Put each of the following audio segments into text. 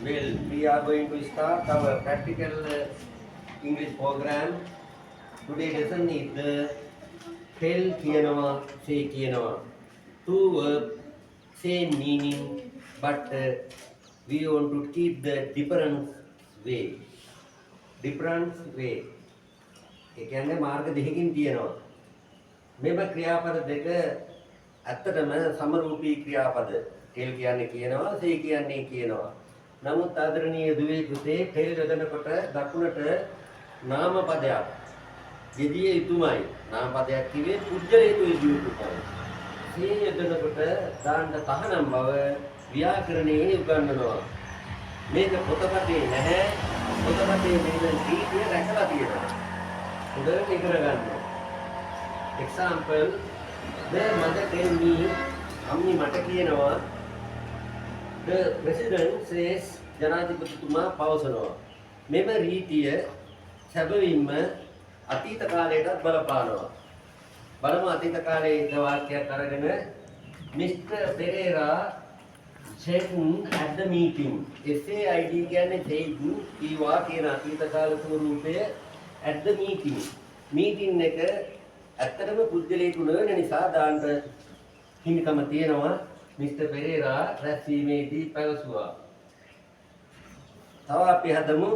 Well, we are going to start our practical English program. Today lesson is the tell කියනවා, say කියනවා. Two verbs, same meaning, but we want to keep the different way. Different way. ඒ කියන්නේ මාර්ග දෙකකින් තියෙනවා. මෙම ක්‍රියාපද දෙක ඇත්තටම සමරූපී ක්‍රියාපද. tell කියන්නේ කියනවා, say කියන්නේ කියනවා. නමුත් ආදරණීය දුවේ පුතේ tell යොදනකොට දකුණට නාම පදයක් යෙදිය යුතුමයි. නාම පදයක් කිව්වේ පුද්ගලයෙකු යෙදිය යුතුමයි. say යොදනකොට දාන්න තහනම් බව ව්‍යාකරණයේ උගන්වනවා. මේක පොතපතේ නැහැ. පොතපතේ මේ රීතිය දැකලා තියෙනවා. උඩට ඉගෙන ගන්න. Example, the mother tell me, අම්මි මට කියනවා, the president says, ජනාධිපතිතුමා පවසනවා. මෙම රීතිය සැබවින්ම අතීත කාලයටත් බලපානවා. බලමු අතීත කාලයේ එක වාක්‍යයක් අරගෙන Mr. Pereira said at the meeting. SAID කියන්නේ said කීවා කියන අතීත කාල ස්වරූපය at the meeting. meeting එක ඇත්තටම පුද්ගලයෙකු නොවන නිසා දාන්න හිමිකම තියෙනවා. මිස්ටර් පෙරේරා රැස්වීමේදී පැවසුවා. තව අපි හදමු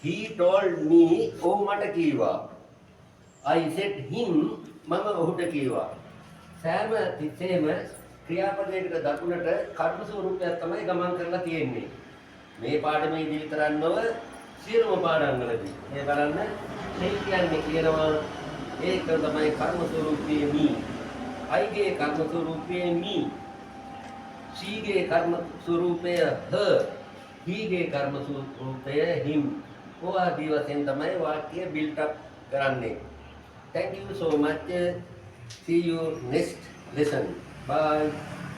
he told me ඔහු මට කීවා. I said him මම ඔහුට කීවා. සෑම තිස්සෙම ක්‍රියාපදයකට දකුණට කර්ම ස්වරූපයක් තමයි ගමන් කරලා තියෙන්නේ. මේ පාඩමේදී විතරක් නොව සියලුම පාඩම්වලදී. මේ බලන්න say කියන්නේ කියනවා ඒක තමයි කර්ම ස්වරූපයේ me. I ගේ කර්ම ස්වරූපයේ me. she ගේ කර්ම ස්වරූපය her. he ගේ කර්ම ස්වරූපය him. ඔයාදී වශයෙන් තමයි වාක්‍ය build up කරන්නේ. Thank you so much. See you next lesson. Bye.